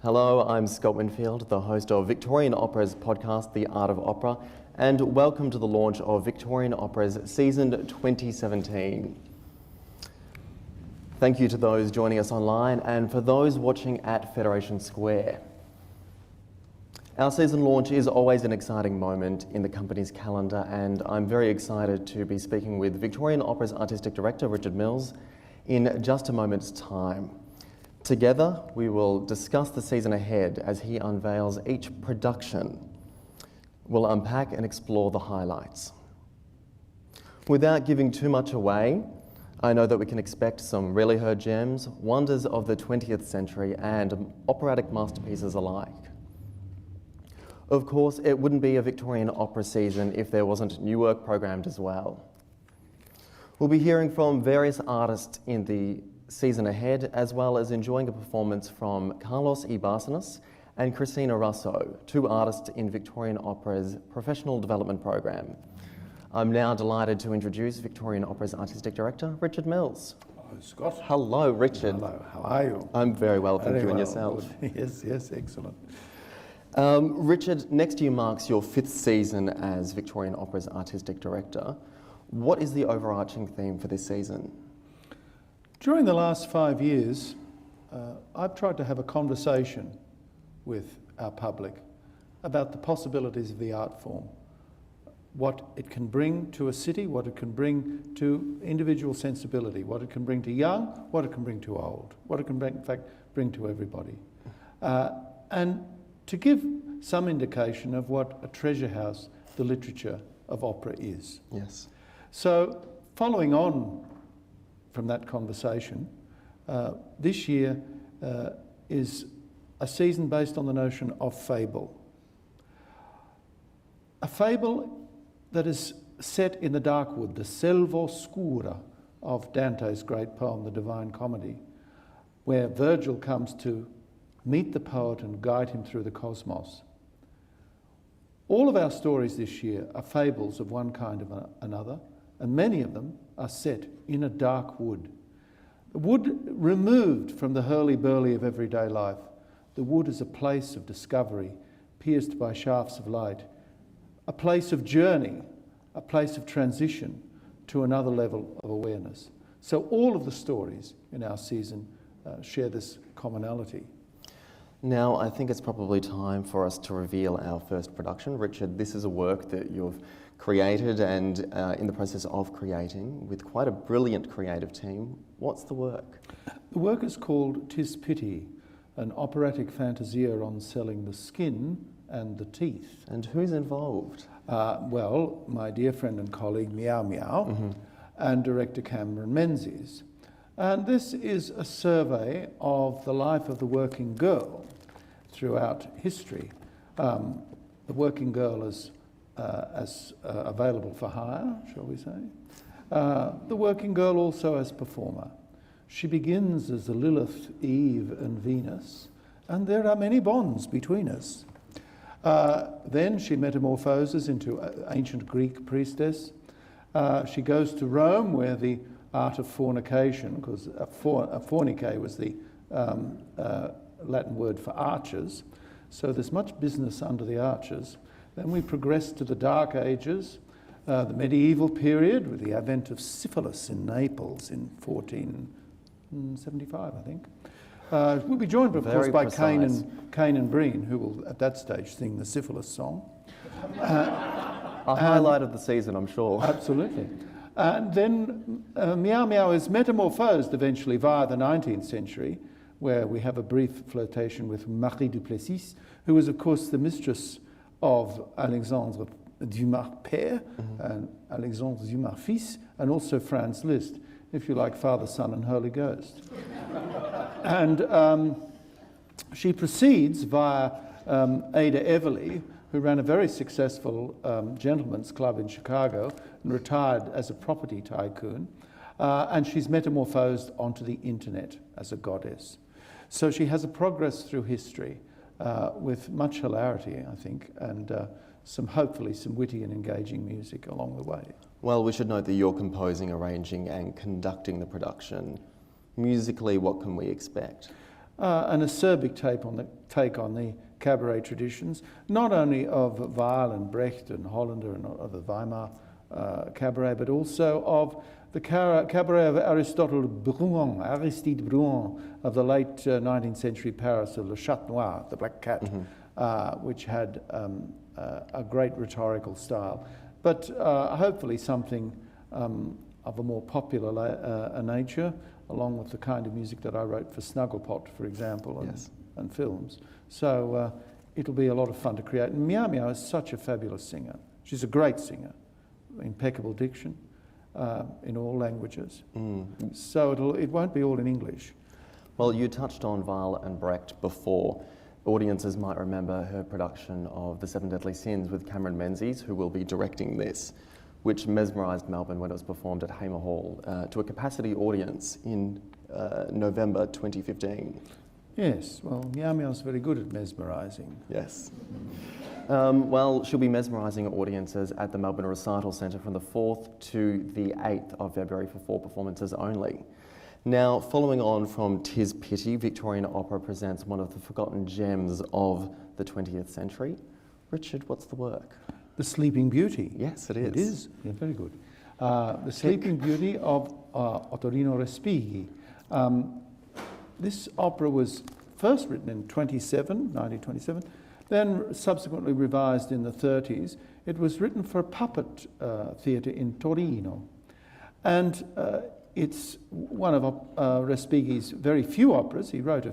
Hello, I'm Scott Winfield, the host of Victorian Opera's podcast, The Art of Opera, and welcome to the launch of Victorian Opera's season 2017. Thank you to those joining us online and for those watching at Federation Square. Our season launch is always an exciting moment in the company's calendar, and I'm very excited to be speaking with Victorian Opera's Artistic Director, Richard Mills, in just a moment's time. Together, we will discuss the season ahead as he unveils each production. We'll unpack and explore the highlights. Without giving too much away, I know that we can expect some rarely heard gems, wonders of the 20th century, and operatic masterpieces alike. Of course, it wouldn't be a Victorian opera season if there wasn't new work programmed as well. We'll be hearing from various artists in the season ahead, as well as enjoying a performance from Carlos E. Barcenas and Christina Russo, two artists in Victorian Opera's Professional Development Program. I'm now delighted to introduce Victorian Opera's Artistic Director, Richard Mills. Hello, Scott. Hello, Richard. Hello, how are you? I'm very well, thank you, and yourself? Yes, excellent. Richard, next year marks your 5th season as Victorian Opera's Artistic Director. What is the overarching theme for this season? During the last 5 years, I've tried to have a conversation with our public about the possibilities of the art form, what it can bring to a city, what it can bring to individual sensibility, what it can bring to young, what it can bring to old, what it can bring, in fact, bring to everybody. And to give some indication of what a treasure house the literature of opera is. Yes. So, following on from that conversation, this year is a season based on the notion of fable. A fable that is set in the dark wood, the selva oscura of Dante's great poem, The Divine Comedy, where Virgil comes to meet the poet and guide him through the cosmos. All of our stories this year are fables of one kind or another, and many of them are set in a dark wood. The wood removed from the hurly-burly of everyday life. The wood is a place of discovery, pierced by shafts of light, a place of journey, a place of transition to another level of awareness. So all of the stories in our season share this commonality. Now, I think it's probably time for us to reveal our first production. Richard, this is a work that you've created and in the process of creating with quite a brilliant creative team. What's the work? The work is called 'Tis Pity, an operatic fantasia on selling the skin and the teeth. And who's involved? Well, my dear friend and colleague Meow Meow and director Cameron Menzies. And this is a survey of the life of the working girl throughout history. The working girl is available for hire, shall we say. The working girl also as performer. She begins as the Lilith, Eve and Venus, and there are many bonds between us. Then she metamorphoses into ancient Greek priestess. She goes to Rome, where the art of fornication, because fornicae was the Latin word for archers, so there's much business under the archers. Then we progress to the Dark Ages, the medieval period, with the advent of syphilis in Naples in 1475, I think. We'll be joined, of course, by Cain and Breen, who will, at that stage, sing the syphilis song. A highlight of the season, I'm sure. Absolutely. And then Meow Meow is metamorphosed eventually via the 19th century, where we have a brief flirtation with Marie Duplessis, who was, of course, the mistress of Alexandre Dumas père and Alexandre Dumas fils, and also Franz Liszt, if you like, Father, Son, and Holy Ghost. And she proceeds via Ada Everly, who ran a very successful gentleman's club in Chicago and retired as a property tycoon. And she's metamorphosed onto the internet as a goddess. So she has a progress through history with much hilarity, I think, and hopefully some witty and engaging music along the way. Well, we should note that you're composing, arranging and conducting the production. Musically, what can we expect? an acerbic take on the cabaret traditions, not only of Weil and Brecht and Hollander and of the Weimar cabaret, but also of the cabaret of Aristide Bruant of the late 19th century Paris, of Le Chat Noir, the Black Cat, which had a great rhetorical style. But hopefully something of a more popular nature, along with the kind of music that I wrote for Snugglepot, for example, and films. So it'll be a lot of fun to create. And Meow Meow is such a fabulous singer. She's a great singer, impeccable diction in all languages. So it won't be all in English. Well, you touched on Weil and Brecht before. Audiences might remember her production of The Seven Deadly Sins with Cameron Menzies, who will be directing this, which mesmerised Melbourne when it was performed at Hamer Hall to a capacity audience in November 2015. Yes, well, Meow Meow's very good at mesmerising. Yes. Well, she'll be mesmerising audiences at the Melbourne Recital Centre from the 4th to the 8th of February for 4 performances only. Now, following on from 'Tis Pity, Victorian opera presents one of the forgotten gems of the 20th century. Richard, what's the work? The Sleeping Beauty. Yes, it is. It is, yeah, very good. The Sleeping Beauty of Ottorino Respighi. This opera was first written in 1927, then subsequently revised in the 30s. It was written for a puppet theatre in Torino. And it's one of Respighi's very few operas. He wrote a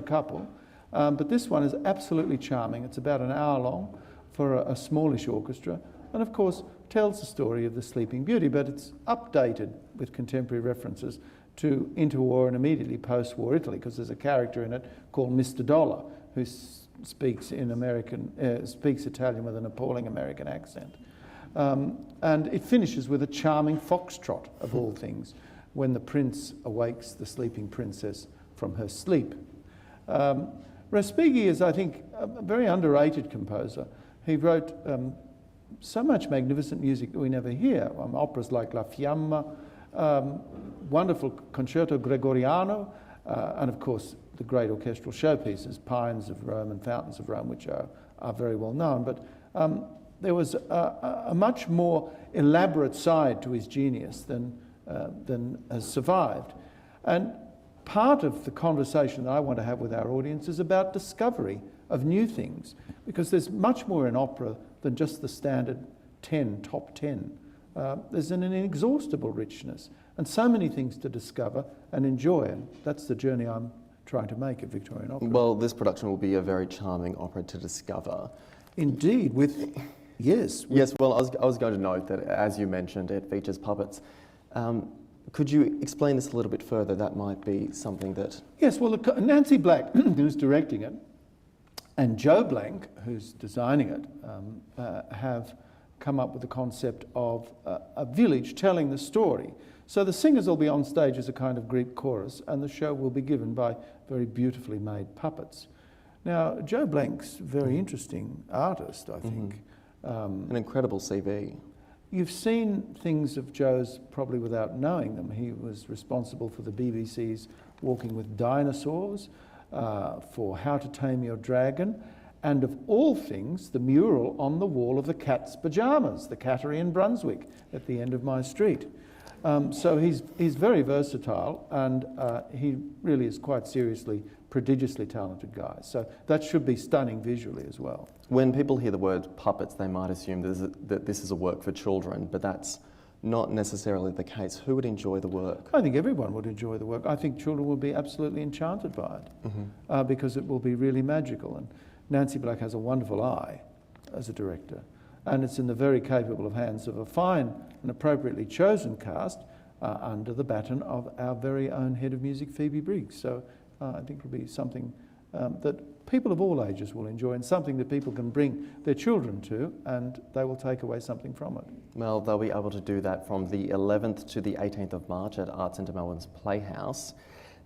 couple, but this one is absolutely charming. It's about an hour long for a smallish orchestra, and of course tells the story of the Sleeping Beauty, but it's updated with contemporary references to interwar and immediately post-war Italy, because there's a character in it called Mr. Dollar who speaks Italian with an appalling American accent. And it finishes with a charming foxtrot, of all things, when the prince awakes the sleeping princess from her sleep. Respighi is, I think, a very underrated composer. He wrote so much magnificent music that we never hear. Operas like La Fiamma, wonderful Concerto Gregoriano, and of course the great orchestral showpieces, Pines of Rome and Fountains of Rome, which are very well known. But there was a much more elaborate side to his genius than has survived. And part of the conversation that I want to have with our audience is about discovery of new things, because there's much more in opera than just the standard top 10. There's an inexhaustible richness and so many things to discover and enjoy, and that's the journey I'm trying to make at Victorian Opera. Well, this production will be a very charming opera to discover. Indeed, yes, well, I was going to note that, as you mentioned, it features puppets. Could you explain this a little bit further? That might be something that... Yes, well, Nancy Black, who's directing it, and Joe Blank, who's designing it, have come up with the concept of a village telling the story. So the singers will be on stage as a kind of Greek chorus, and the show will be given by very beautifully made puppets. Now, Joe Blank's a very interesting artist, I think. An incredible CV. You've seen things of Joe's probably without knowing them. He was responsible for the BBC's Walking with Dinosaurs, for How to Tame Your Dragon, and of all things, the mural on the wall of the cat's pyjamas, the cattery in Brunswick at the end of my street. So he's very versatile, and he really is quite seriously prodigiously talented guy. So that should be stunning visually as well. When people hear the word puppets, they might assume that this is a work for children, but that's not necessarily the case. Who would enjoy the work? I think everyone would enjoy the work. I think children will be absolutely enchanted by it, because it will be really magical. And Nancy Black has a wonderful eye as a director, and it's in the very capable hands of a fine and appropriately chosen cast under the baton of our very own head of music, Phoebe Briggs. So I think it'll be something that people of all ages will enjoy, and something that people can bring their children to, and they will take away something from it. Well, they'll be able to do that from the 11th to the 18th of March at Arts Centre Melbourne's Playhouse.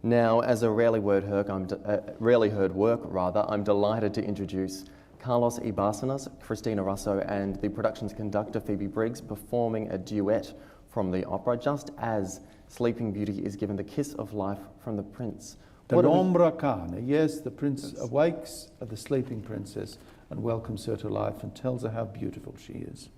Now, as a rarely heard work, I'm delighted to introduce Carlos Ibarcenas, Christina Russo, and the production's conductor, Phoebe Briggs, performing a duet from the opera, just as Sleeping Beauty is given the kiss of life from the prince. The What do we- Nombra Kana, yes, the prince awakes the sleeping princess and welcomes her to life and tells her how beautiful she is.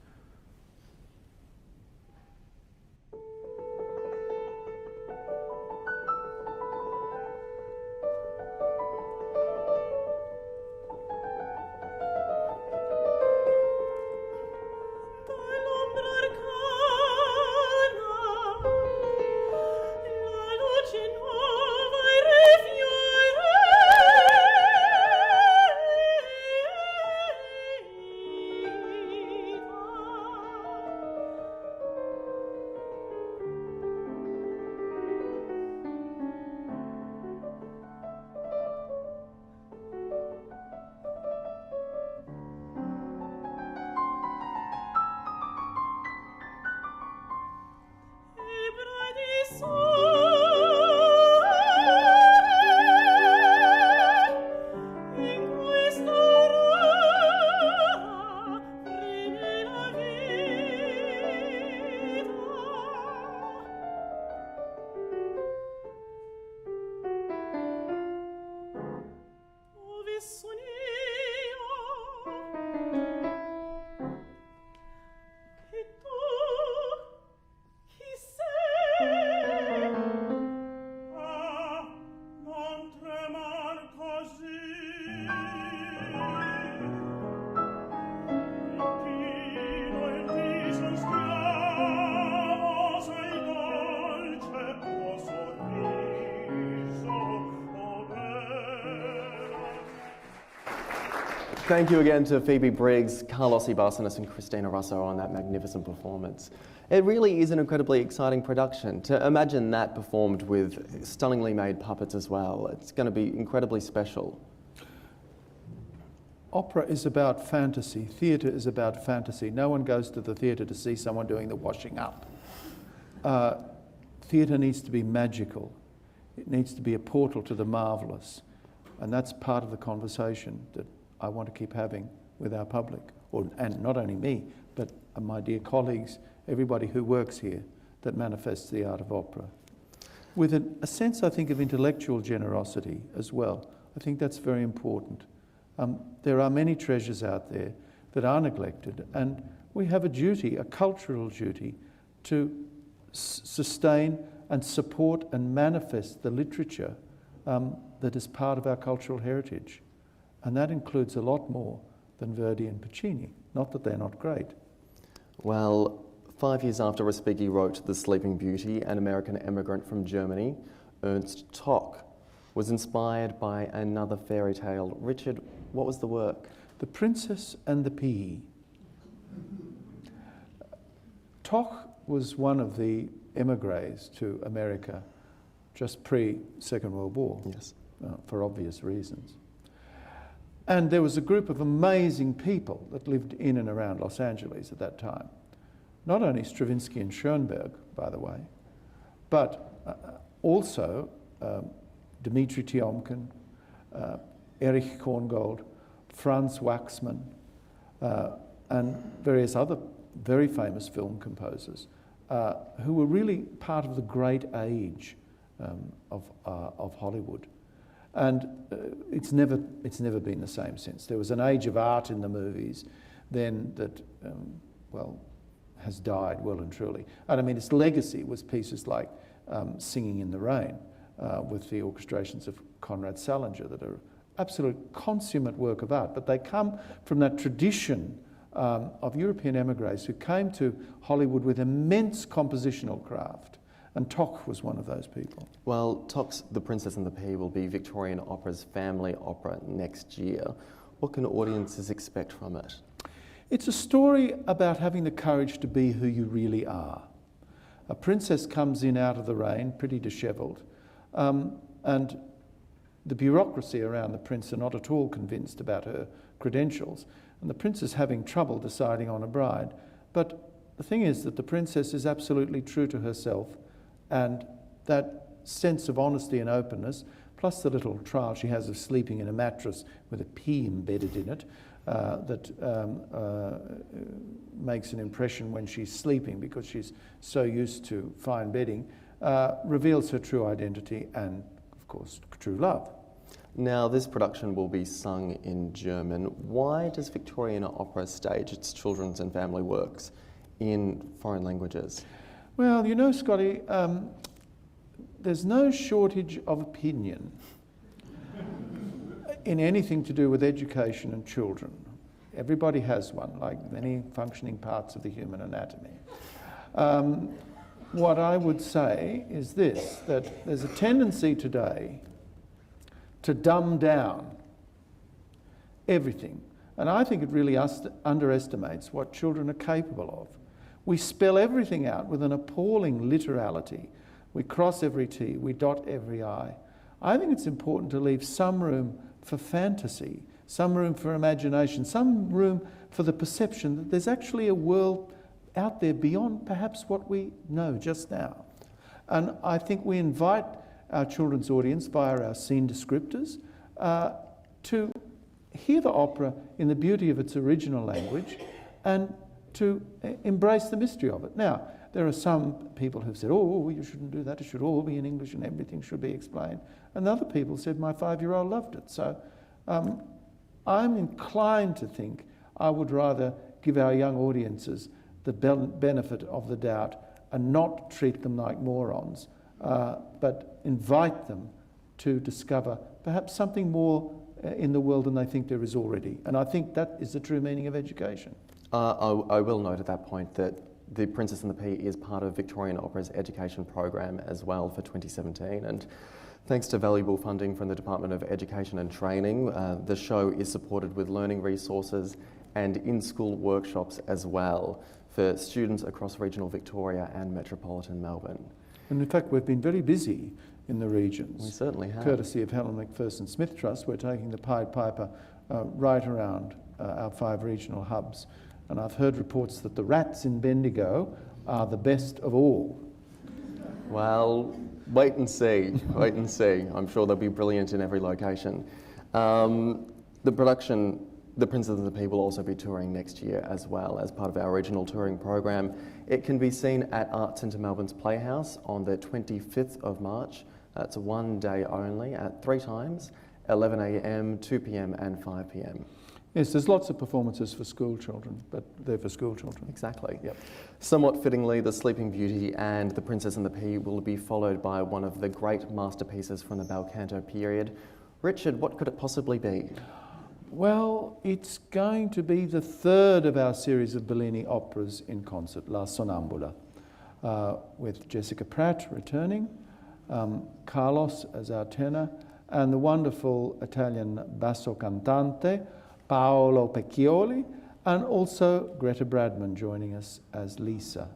Thank you again to Phoebe Briggs, Carlos Ibarcinas and Christina Russo on that magnificent performance. It really is an incredibly exciting production. To imagine that performed with stunningly made puppets as well, it's going to be incredibly special. Opera is about fantasy. Theatre is about fantasy. No one goes to the theatre to see someone doing the washing up. Theatre needs to be magical. It needs to be a portal to the marvellous. And that's part of the conversation that I want to keep having with our public, and not only me, but my dear colleagues, everybody who works here that manifests the art of opera. With a sense, I think, of intellectual generosity as well. I think that's very important. There are many treasures out there that are neglected, and we have a duty, a cultural duty, to sustain and support and manifest the literature that is part of our cultural heritage. And that includes a lot more than Verdi and Puccini. Not that they're not great. Well, 5 years after Respighi wrote The Sleeping Beauty, an American immigrant from Germany, Ernst Tock, was inspired by another fairy tale. Richard, what was the work? The Princess and the Pea. Tock was one of the emigres to America just pre-Second World War, Yes. For obvious reasons. And there was a group of amazing people that lived in and around Los Angeles at that time. Not only Stravinsky and Schoenberg, by the way, but also Dmitri Tiomkin, Erich Korngold, Franz Waxman, and various other very famous film composers who were really part of the great age of Hollywood. And it's never been the same since. There was an age of art in the movies then that, has died well and truly. And I mean, its legacy was pieces like Singing in the Rain with the orchestrations of Conrad Salinger that are absolute consummate work of art. But they come from that tradition of European emigres who came to Hollywood with immense compositional craft. And Tock was one of those people. Well, Tock's The Princess and the Pea will be Victorian Opera's family opera next year. What can audiences expect from it? It's a story about having the courage to be who you really are. A princess comes in out of the rain, pretty dishevelled, and the bureaucracy around the prince are not at all convinced about her credentials, and the prince is having trouble deciding on a bride. But the thing is that the princess is absolutely true to herself, and that sense of honesty and openness, plus the little trial she has of sleeping in a mattress with a pea embedded in it, that makes an impression when she's sleeping because she's so used to fine bedding, reveals her true identity and, of course, true love. Now, this production will be sung in German. Why does Victorian Opera stage its children's and family works in foreign languages? Well, you know, Scotty, there's no shortage of opinion in anything to do with education and children. Everybody has one, like many functioning parts of the human anatomy. What I would say is this, that there's a tendency today to dumb down everything. And I think it really underestimates what children are capable of. We spell everything out with an appalling literality. We cross every T, we dot every I. I think it's important to leave some room for fantasy, some room for imagination, some room for the perception that there's actually a world out there beyond perhaps what we know just now. And I think we invite our children's audience via our scene descriptors to hear the opera in the beauty of its original language and to embrace the mystery of it. Now, there are some people who've said, oh, you shouldn't do that, it should all be in English and everything should be explained. And other people said, my 5-year-old loved it. So I'm inclined to think I would rather give our young audiences the benefit of the doubt and not treat them like morons, but invite them to discover perhaps something more in the world than they think there is already. And I think that is the true meaning of education. I will note at that point that The Princess and the Pea is part of Victorian Opera's education program as well for 2017. And thanks to valuable funding from the Department of Education and Training, the show is supported with learning resources and in-school workshops as well for students across regional Victoria and metropolitan Melbourne. And in fact, we've been very busy in the regions. We certainly have. Courtesy of Helen Macpherson Smith Trust, we're taking the Pied Piper right around our 5 regional hubs. And I've heard reports that the rats in Bendigo are the best of all. Well, wait and see, wait and see. I'm sure they'll be brilliant in every location. The production, The Princess and the Pea, will also be touring next year as well as part of our regional touring program. It can be seen at Arts Centre Melbourne's Playhouse on the 25th of March. That's one day only at 3 times, 11 a.m, 2 p.m. and 5 p.m. Yes, there's lots of performances for school children, but they're for school children. Exactly. Yep. Somewhat fittingly, The Sleeping Beauty and The Princess and the Pea will be followed by one of the great masterpieces from the bel canto period. Richard, what could it possibly be? Well, it's going to be the 3rd of our series of Bellini operas in concert, La Sonnambula, with Jessica Pratt returning, Carlos as our tenor, and the wonderful Italian basso cantante, Paolo Pecchioli, and also Greta Bradman joining us as Lisa.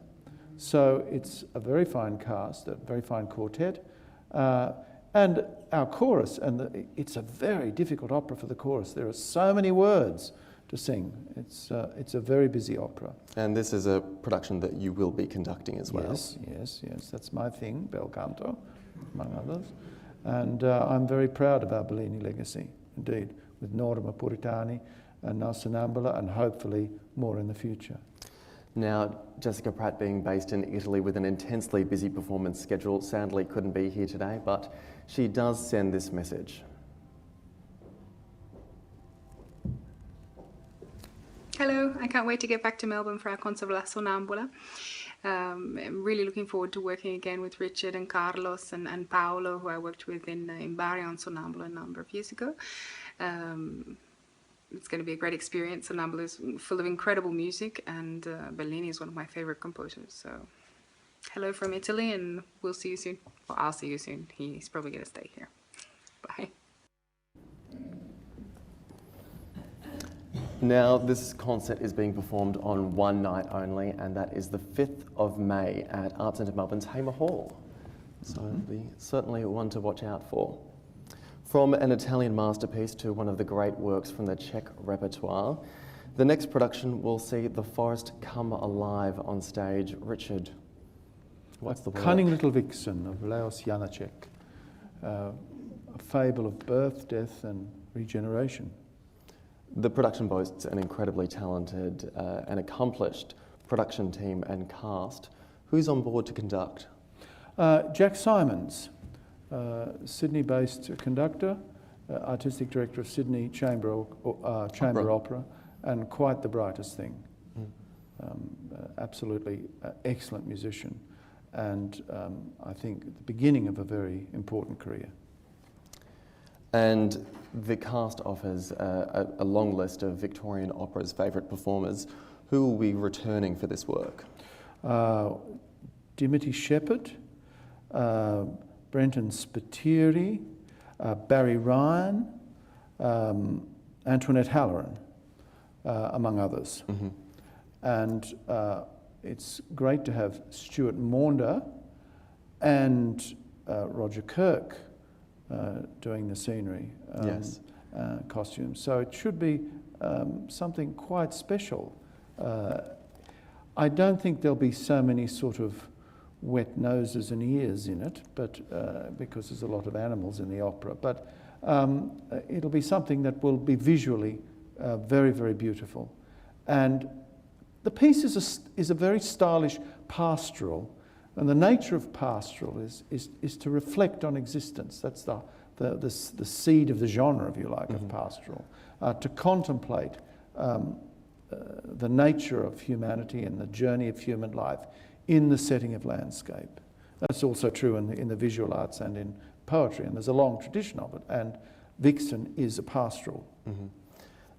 So it's a very fine cast, a very fine quartet, and our chorus, and it's a very difficult opera for the chorus. There are so many words to sing. It's a very busy opera. And this is a production that you will be conducting as well. Yes, that's my thing, bel canto, among others. And I'm very proud of our Bellini legacy, indeed, with Norma Puritani and now Sonnambula, and hopefully more in the future. Now, Jessica Pratt, being based in Italy with an intensely busy performance schedule, sadly couldn't be here today, but she does send this message. Hello, I can't wait to get back to Melbourne for our concert of La Sonnambula. I'm really looking forward to working again with Richard and Carlos and Paolo, who I worked with in Bari on Sonnambula a number of years ago. It's going to be a great experience. Sonnambula is full of incredible music, and Bellini is one of my favorite composers. So, hello from Italy, and we'll see you soon. Well, I'll see you soon. He's probably going to stay here. Bye. Now, this concert is being performed on one night only, and that is the 5th of May at Arts Centre Melbourne's Hamer Hall. So it'll be certainly one to watch out for. From an Italian masterpiece to one of the great works from the Czech repertoire, the next production will see The Forest come alive on stage. Richard, what's the word? Cunning Little Vixen of Leos Janáček, a fable of birth, death and regeneration. The production boasts an incredibly talented and accomplished production team and cast. Who's on board to conduct? Jack Simons Sydney-based conductor, artistic director of Sydney Chamber Opera, and quite the brightest thing. Absolutely excellent musician, and I think the beginning of a very important career. And the cast offers a long list of Victorian opera's favourite performers. Who will be returning for this work? Dimity Shepherd, Brenton Spiteri, Barry Ryan, Antoinette Halloran, among others. Mm-hmm. And it's great to have Stuart Maunder and Roger Kirk doing the scenery, Yes. costumes. So it should be something quite special. I don't think there'll be so many sort of wet noses and ears in it, but because there's a lot of animals in the opera. But it'll be something that will be visually very, very beautiful. And the piece is a very stylish pastoral, and the nature of pastoral is to reflect on existence. That's the seed of the genre, if you like, of pastoral. To contemplate the nature of humanity and the journey of human life in the setting of landscape. That's also true in the visual arts and in poetry, and there's a long tradition of it, and Vixen is a pastoral. Mm-hmm.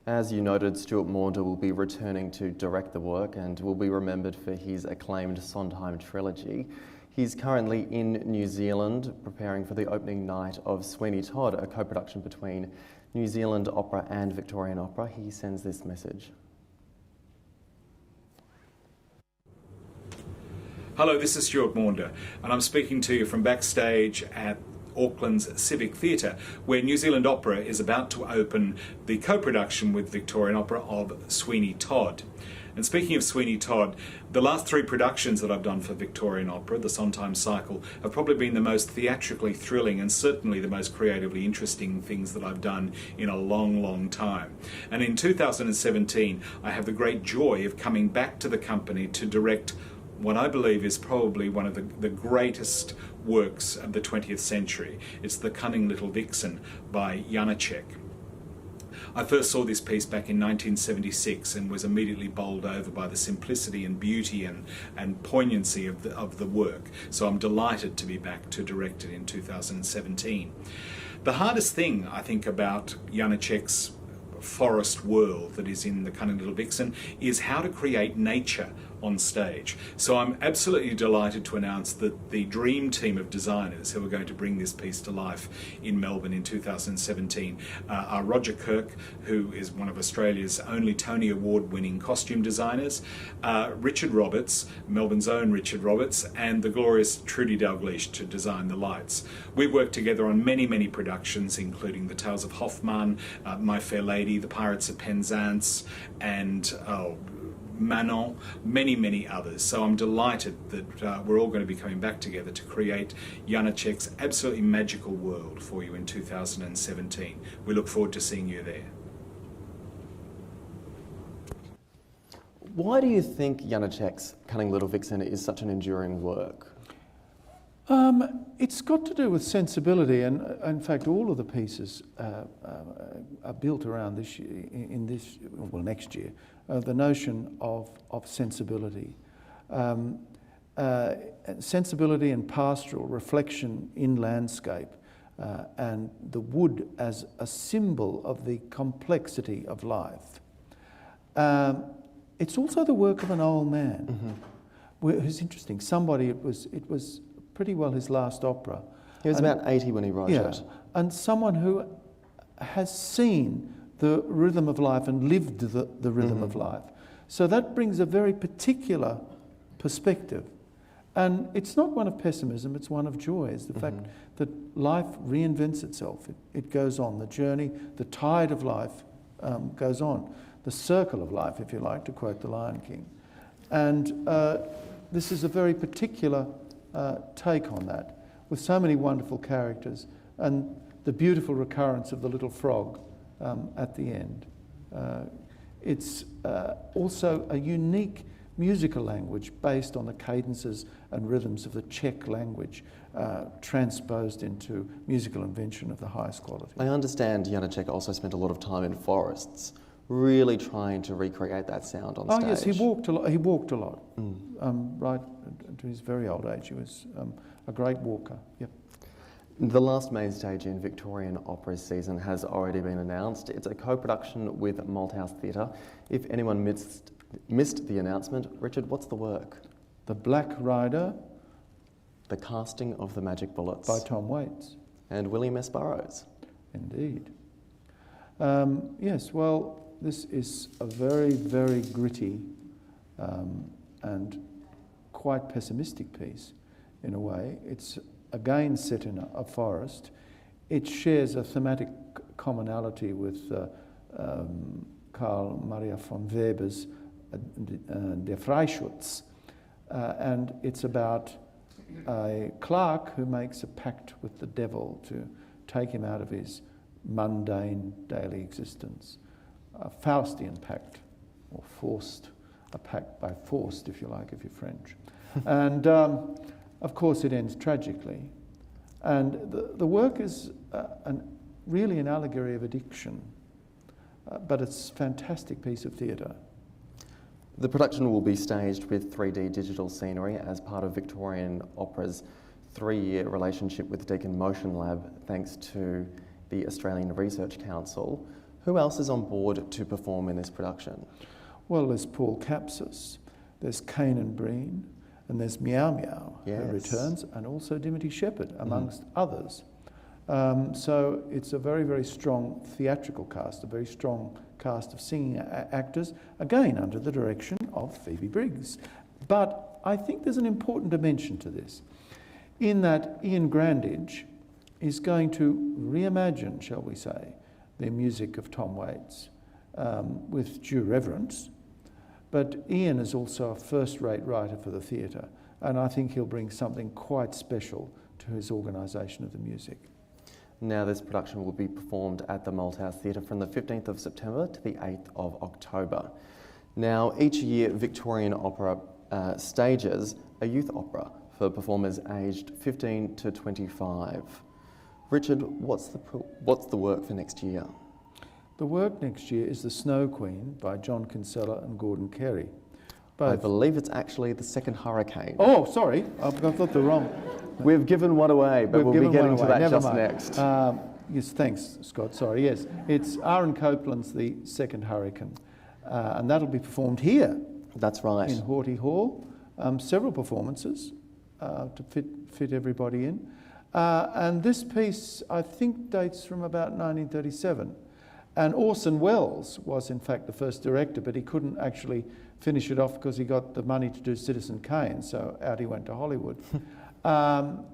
As you noted, Stuart Maunder will be returning to direct the work and will be remembered for his acclaimed Sondheim trilogy. He's currently in New Zealand preparing for the opening night of Sweeney Todd, a co-production between New Zealand Opera and Victorian Opera. He sends this message. Hello, this is Stuart Maunder, and I'm speaking to you from backstage at Auckland's Civic Theatre, where New Zealand Opera is about to open the co-production with Victorian Opera of Sweeney Todd. And speaking of Sweeney Todd, the last 3 productions that I've done for Victorian Opera, the Sondheim cycle, have probably been the most theatrically thrilling and certainly the most creatively interesting things that I've done in a long, long time. And in 2017, I have the great joy of coming back to the company to direct what I believe is probably one of the greatest works of the 20th century. It's The Cunning Little Vixen by Janacek. I first saw this piece back in 1976 and was immediately bowled over by the simplicity and beauty and poignancy of the work. So I'm delighted to be back to direct it in 2017. The hardest thing, I think, about Janacek's forest world that is in The Cunning Little Vixen is how to create nature on stage. So I'm absolutely delighted to announce that the dream team of designers who are going to bring this piece to life in Melbourne in 2017 are Roger Kirk, who is one of Australia's only Tony Award-winning costume designers, Richard Roberts, Melbourne's own Richard Roberts, and the glorious Trudy Dalgleish to design the lights. We've worked together on many, many productions, including The Tales of Hoffmann, My Fair Lady, The Pirates of Penzance, and Manon, many, many others. So I'm delighted that we're all going to be coming back together to create Janacek's absolutely magical world for you in 2017. We look forward to seeing you there. Why do you think Janacek's Cunning Little Vixen is such an enduring work? It's got to do with sensibility, and in fact all of the pieces are built around this year, next year, the notion of sensibility. Sensibility and pastoral reflection in landscape, and the wood as a symbol of the complexity of life. It's also the work of an old man. It was interesting. It was pretty well his last opera. He was about 80 when he wrote it. And someone who has seen the rhythm of life and lived the rhythm of life. So that brings a very particular perspective. And it's not one of pessimism, it's one of joy. It's the fact that life reinvents itself. It goes on. The journey, the tide of life goes on. The circle of life, if you like, to quote the Lion King. And this is a very particular take on that, with so many wonderful characters and the beautiful recurrence of the little frog at the end. It's also a unique musical language based on the cadences and rhythms of the Czech language, transposed into musical invention of the highest quality. I understand Janacek also spent a lot of time in forests, really trying to recreate that sound on stage. Oh yes, he walked a lot. He walked a lot, right to his very old age. He was a great walker. Yep. The last main stage in Victorian Opera's season has already been announced. It's a co-production with Malthouse Theatre. If anyone missed the announcement, Richard, what's the work? The Black Rider The Casting of the Magic Bullets. by Tom Waits. And William S. Burroughs. Indeed. Yes, well, this is a very, very gritty and quite pessimistic piece in a way. It's again set in a forest. It shares a thematic commonality with Karl Maria von Weber's Der Freischutz. And it's about a clerk who makes a pact with the devil to take him out of his mundane daily existence. A Faustian pact, or a pact by forced, if you like, if you're French. And of course it ends tragically. And the work is really an allegory of addiction, but it's a fantastic piece of theatre. The production will be staged with 3D digital scenery as part of Victorian Opera's 3-year relationship with Deakin Motion Lab, thanks to the Australian Research Council. Who else is on board to perform in this production? Well, there's Paul Capsis, there's Kanan Breen, and there's Meow Meow, who returns, and also Dimity Shepherd, amongst others. So it's a very, very strong theatrical cast, a very strong cast of singing actors, again under the direction of Phoebe Briggs. But I think there's an important dimension to this, in that Ian Grandage is going to reimagine, shall we say, the music of Tom Waits with due reverence. But Ian is also a first-rate writer for the theatre, and I think he'll bring something quite special to his organisation of the music. Now, this production will be performed at the Malthouse Theatre from the 15th of September to the 8th of October. Now, each year, Victorian Opera stages a youth opera for performers aged 15 to 25. Richard, what's the work for next year? The work next year is The Snow Queen by John Kinsella and Gordon Carey. I believe it's actually The Second Hurricane. Oh, sorry, I've got the wrong. We've given one away, but we'll be getting to that just next. Yes, thanks, Scott. Sorry, yes. It's Aaron Copeland's The Second Hurricane, and that'll be performed here. That's right. In Hawley Hall. Several performances to fit everybody in. And this piece, I think, dates from about 1937. And Orson Welles was, in fact, the first director, but he couldn't actually finish it off because he got the money to do Citizen Kane, so out he went to Hollywood. In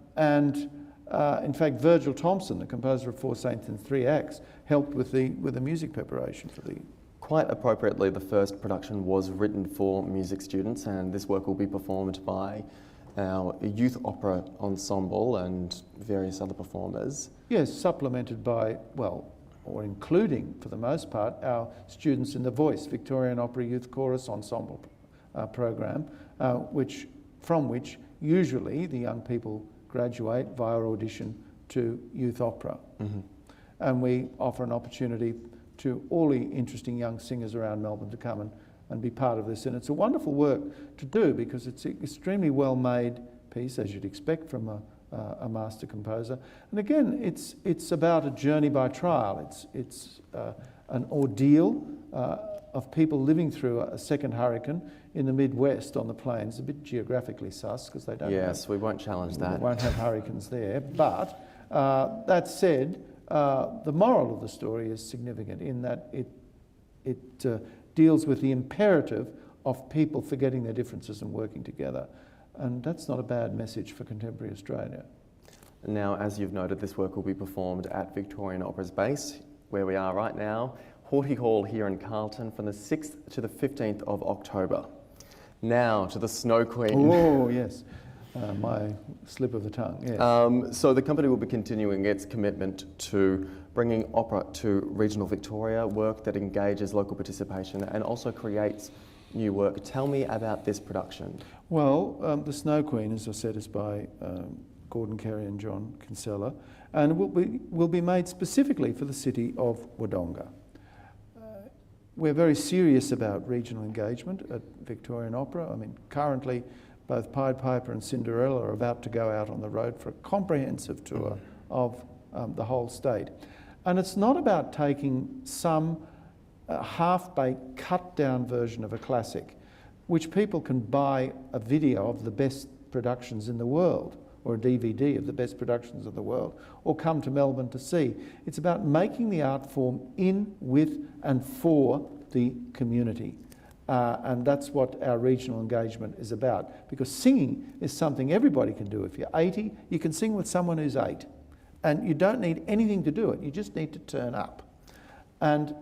fact, Virgil Thompson, the composer of Four Saints and Three Acts, helped with the music preparation for the... Quite appropriately, the first production was written for music students, and this work will be performed by our youth opera ensemble and various other performers. Yes, supplemented by, well, or including, for the most part, our students in the Voice, Victorian Opera Youth Chorus Ensemble program, from which usually the young people graduate via audition to youth opera. And we offer an opportunity to all the interesting young singers around Melbourne to come and be part of this. And it's a wonderful work to do because it's an extremely well-made piece, as you'd expect from a master composer. And again, it's about a journey by trial. It's an ordeal of people living through a second hurricane in the Midwest on the plains, a bit geographically sus because they don't we won't challenge that. We won't have hurricanes there. But that said, the moral of the story is significant in that it deals with the imperative of people forgetting their differences and working together. And that's not a bad message for contemporary Australia. Now, as you've noted, this work will be performed at Victorian Opera's base, where we are right now, Hawley Hall here in Carlton, from the 6th to the 15th of October. Now to the Snow Queen. Oh, yes. My slip of the tongue, yes. So the company will be continuing its commitment to bringing opera to regional Victoria, work that engages local participation and also creates new work. Tell me about this production. Well, The Snow Queen, as I said, is by Gordon Carey and John Kinsella, and will be made specifically for the city of Wodonga. We're very serious about regional engagement at Victorian Opera. I mean, currently both Pied Piper and Cinderella are about to go out on the road for a comprehensive tour of the whole state. And it's not about taking some half-baked, cut-down version of a classic, which people can buy a video of the best productions in the world, or a DVD of the best productions of the world, or come to Melbourne to see. It's about making the art form in, with and for the community. And that's what our regional engagement is about. Because singing is something everybody can do. If you're 80, you can sing with someone who's 8. And you don't need anything to do it, you just need to turn up. And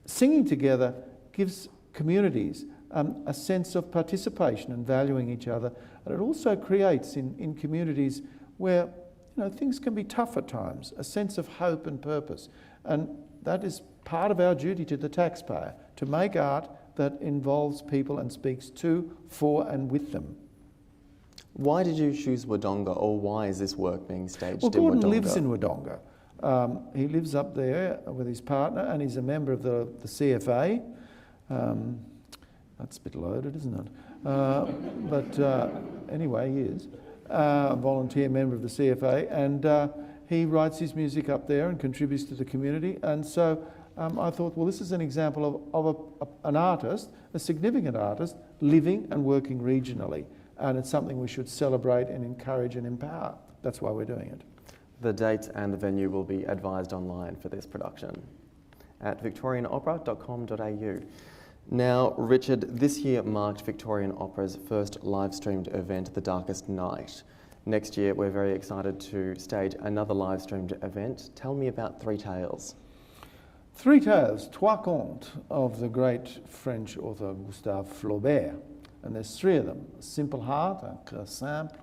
singing together gives communities a sense of participation and valuing each other. And it also creates in communities where things can be tough at times, a sense of hope and purpose. And that is part of our duty to the taxpayer, to make art that involves people and speaks to, for and with them. Why did you choose Wodonga, or why is this work being staged in Wodonga? Well, Gordon lives in Wodonga. He lives up there with his partner, and he's a member of the CFA. That's a bit loaded, isn't it? But anyway, he is a volunteer member of the CFA, and he writes his music up there and contributes to the community. And so I thought, well, this is an example of an artist, a significant artist, living and working regionally. And it's something we should celebrate and encourage and empower. That's why we're doing it. The date and the venue will be advised online for this production at victorianopera.com.au. Now, Richard, this year marked Victorian Opera's first live-streamed event, The Darkest Night. Next year, we're very excited to stage another live-streamed event. Tell me about Three Tales. Three Tales, Trois Contes, of the great French author Gustave Flaubert. And there's three of them: Simple Heart, Un Cœur Simple,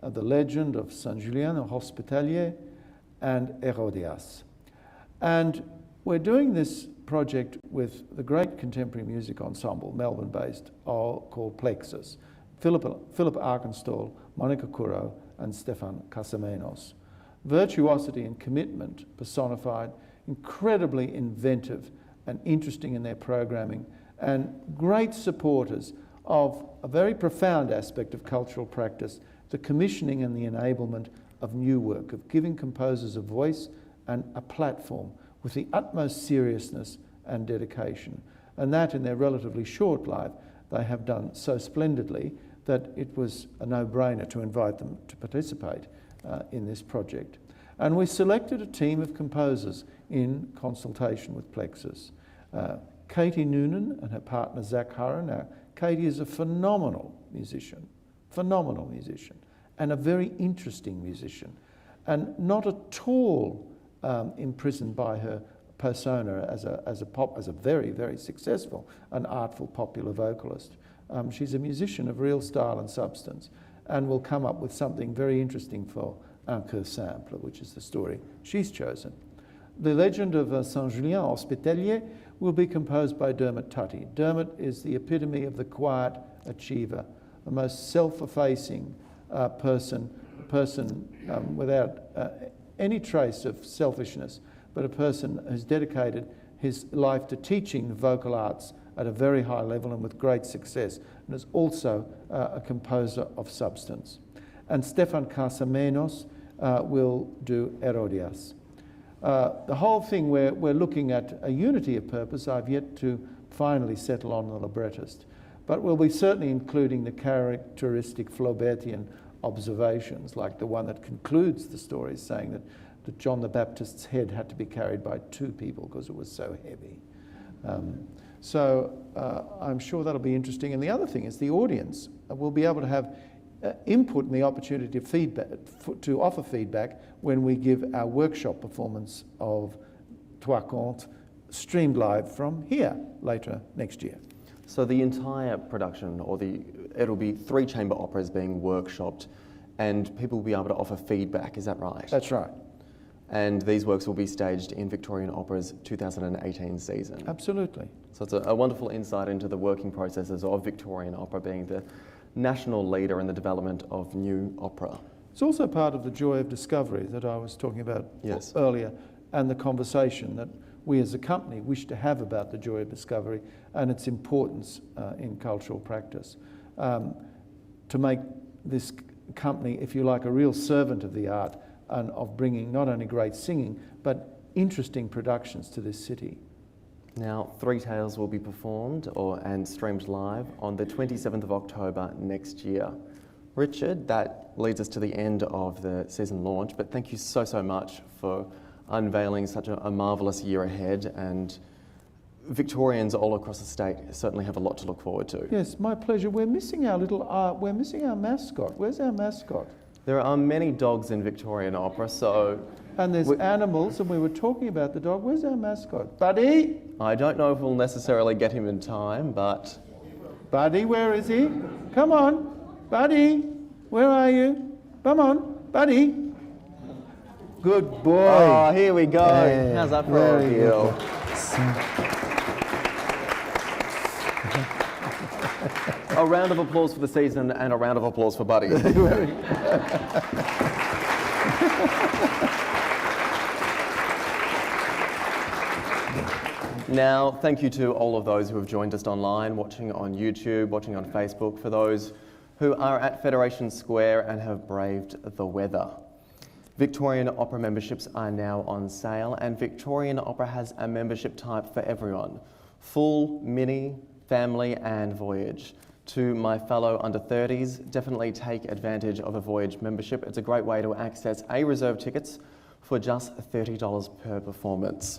The Legend of Saint-Julien, a Hospitalier, and Herodias. And we're doing this project with the great contemporary music ensemble, Melbourne-based, called Plexus. Philip Arkenstall, Monica Curro, and Stefan Casamenos. Virtuosity and commitment personified, incredibly inventive and interesting in their programming, and great supporters of a very profound aspect of cultural practice, the commissioning and the enablement of new work, of giving composers a voice and a platform with the utmost seriousness and dedication. And that, in their relatively short life, they have done so splendidly that it was a no-brainer to invite them to participate in this project. And we selected a team of composers in consultation with Plexus. Katie Noonan and her partner Zach Hurren. Now, Katie is a phenomenal musician, and a very interesting musician, and not at all imprisoned by her persona as a very, very successful and artful popular vocalist. She's a musician of real style and substance, and will come up with something very interesting for Un Cœur Simple, which is the story she's chosen. The Legend of Saint-Julien, Hospitalier, will be composed by Dermot Tutty. Dermot is the epitome of the quiet achiever, the most self-effacing person without any trace of selfishness, but a person who's dedicated his life to teaching the vocal arts at a very high level and with great success, and is also a composer of substance. And Stefan Casamenos will do Herodias. The whole thing, we're looking at a unity of purpose. I've yet to finally settle on the librettist, but we'll be certainly including the characteristic Flaubertian observations, like the one that concludes the story, saying that John the Baptist's head had to be carried by two people because it was so heavy. So I'm sure that'll be interesting. And the other thing is the audience will be able to have input and the opportunity to offer feedback when we give our workshop performance of Trois Contes, streamed live from here later next year. So the entire production, it'll be 3 chamber operas being workshopped, and people will be able to offer feedback, is that right? That's right. And these works will be staged in Victorian Opera's 2018 season. Absolutely. So it's a wonderful insight into the working processes of Victorian Opera, being the national leader in the development of new opera. It's also part of the joy of discovery that I was talking about Yes. earlier, and the conversation that we as a company wish to have about the joy of discovery and its importance in cultural practice. To make this company, if you like, a real servant of the art and of bringing not only great singing, but interesting productions to this city. Now, Three Tales will be performed and streamed live on the 27th of October next year. Richard, that leads us to the end of the season launch, but thank you so much for unveiling such a marvellous year ahead, and Victorians all across the state certainly have a lot to look forward to. Yes, my pleasure. We're missing our we're missing our mascot. Where's our mascot? There are many dogs in Victorian opera, so... And there's animals, and we were talking about the dog. Where's our mascot? Buddy? I don't know if we'll necessarily get him in time, but... Buddy, where is he? Come on. Buddy, where are you? Come on, Buddy. Good boy. Oh, here we go. Yeah, How's that for a deal? A round of applause for the season and a round of applause for Buddy. Now, thank you to all of those who have joined us online, watching on YouTube, watching on Facebook, for those who are at Federation Square and have braved the weather. Victorian Opera memberships are now on sale, and Victorian Opera has a membership type for everyone: full, mini, family and voyage. To my fellow under 30s, definitely take advantage of a voyage membership. It's a great way to access A-reserve tickets for just $30 per performance.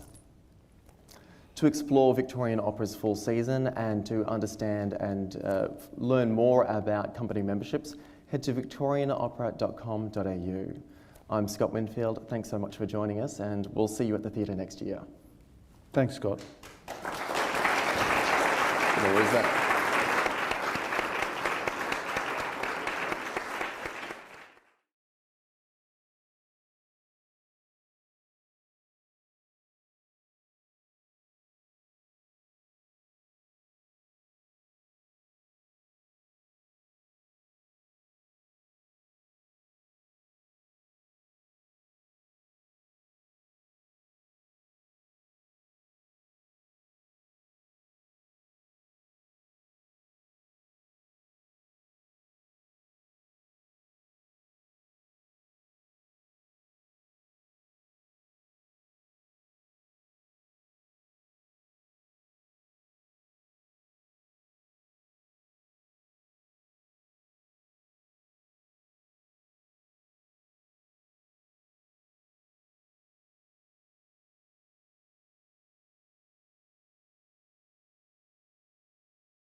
To explore Victorian Opera's full season and to understand and learn more about company memberships, head to victorianopera.com.au. I'm Scott Winfield. Thanks so much for joining us, and we'll see you at the theatre next year. Thanks, Scott. There is that.